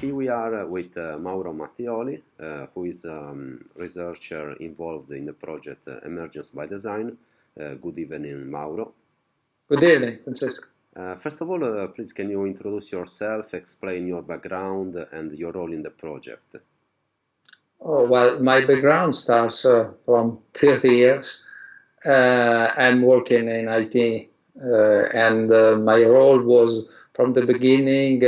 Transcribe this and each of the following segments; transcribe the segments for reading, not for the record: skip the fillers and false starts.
Here we are with Mauro Mattioli, who is a researcher involved in the project Emergence by Design. Good evening, Mauro. Good evening, Francesco. First of all, please can you introduce yourself, explain your background and your role in the project? Oh, well, my background starts from 30 years. I'm working in IT, and my role was from the beginning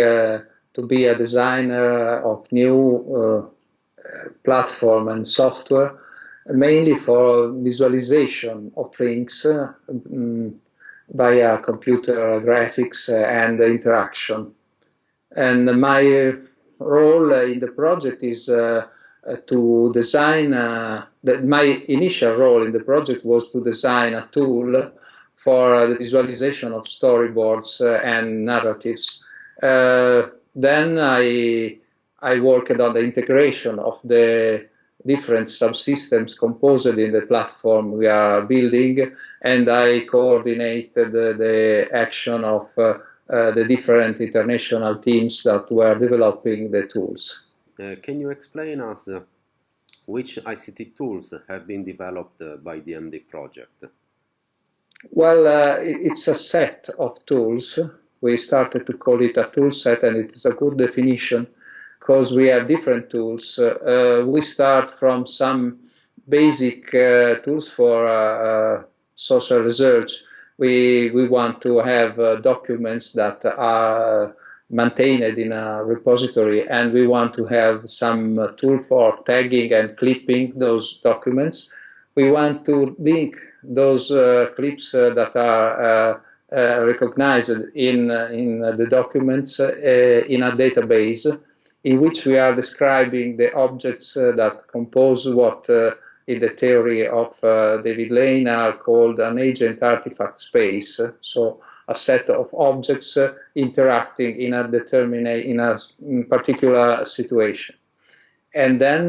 to be a designer of new platform and software, mainly for visualization of things via computer graphics and interaction. And my role in the project is to design, my initial role in the project was to design a tool for the visualization of storyboards and narratives. Then I worked on the integration of the different subsystems composed in the platform we are building, and I coordinated the action of the different international teams that were developing the tools. Can you explain us which ICT tools have been developed by the MD project? Well, it's a set of tools. We started to call it a tool set, and it is a good definition because we have different tools. We start from some basic tools for social research. We want to have documents that are maintained in a repository, and we want to have some tool for tagging and clipping those documents. We want to link those clips that are recognized in the documents in a database in which we are describing the objects that compose what in the theory of David Lane are called an agent-artefact space. So a set of objects interacting in a particular situation. And then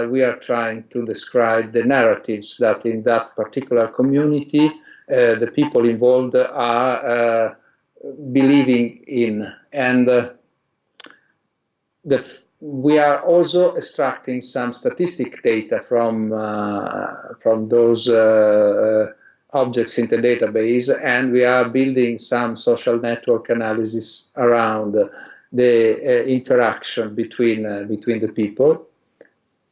we are trying to describe the narratives that in that particular community the people involved are believing in. And we are also extracting some statistic data from those objects in the database, and we are building some social network analysis around the interaction between the people.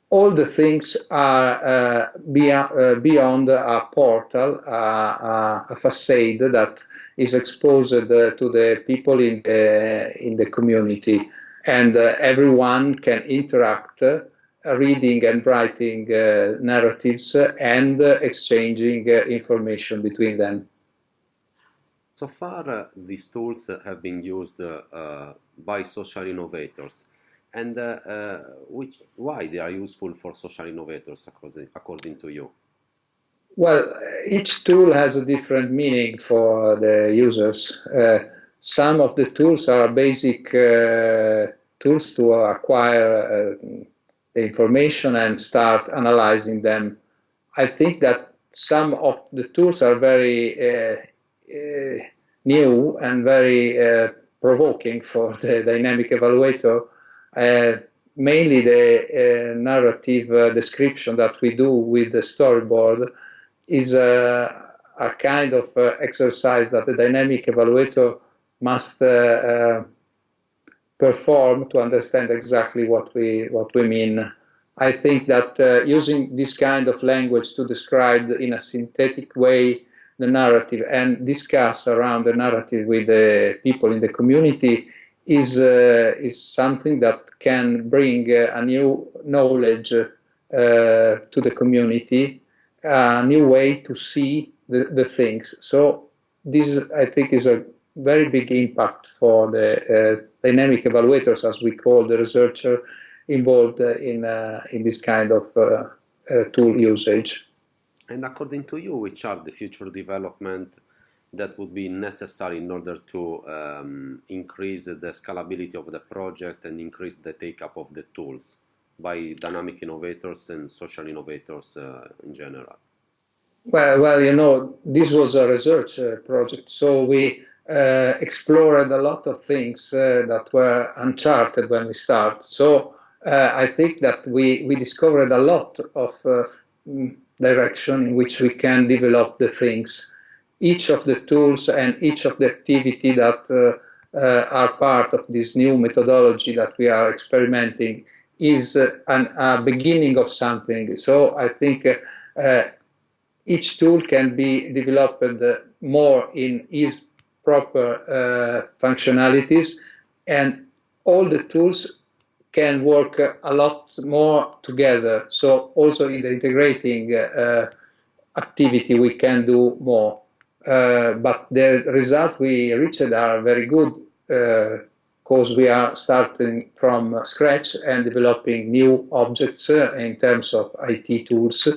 All the things are beyond a portal, a facade that is exposed to the people in the community, and everyone can interact, reading and writing narratives and exchanging information between them. So far, these tools have been used by social innovators, and why they are useful for social innovators according to you? Well, each tool has a different meaning for the users. Some of the tools are basic tools to acquire the information and start analyzing them. I think that some of the tools are very new and very provoking for the dynamic evaluator. Mainly the narrative description that we do with the storyboard is a kind of exercise that the dynamic evaluator must perform to understand exactly what we mean. I think that using this kind of language to describe in a synthetic way the narrative and discuss around the narrative with the people in the community is something that can bring a new knowledge to the community, a new way to see the things. So this, I think, is a very big impact for the dynamic evaluators, as we call the researcher involved in this kind of tool usage. And according to you, which are the future development that would be necessary in order to increase the scalability of the project and increase the take-up of the tools by dynamic innovators and social innovators in general? Well, you know, this was a research project, so we explored a lot of things that were uncharted when we start. So I think that we discovered a lot of direction in which we can develop the things. Each of the tools and each of the activity that are part of this new methodology that we are experimenting is a beginning of something. So I think each tool can be developed more in its proper functionalities, and all the tools can work a lot more together. So also in the integrating activity we can do more. But the results we reached are very good because we are starting from scratch and developing new objects in terms of IT tools.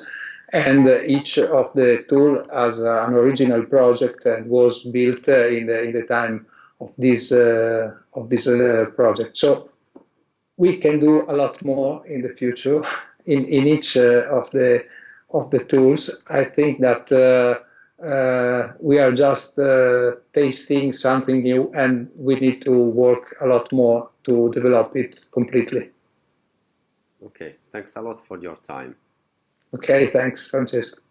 And each of the tool has an original project and was built in the time of this project. So we can do a lot more in the future in each of the tools. I think that we are just tasting something new, and we need to work a lot more to develop it completely. Okay, thanks a lot for your time. Okay, thanks, Francesco.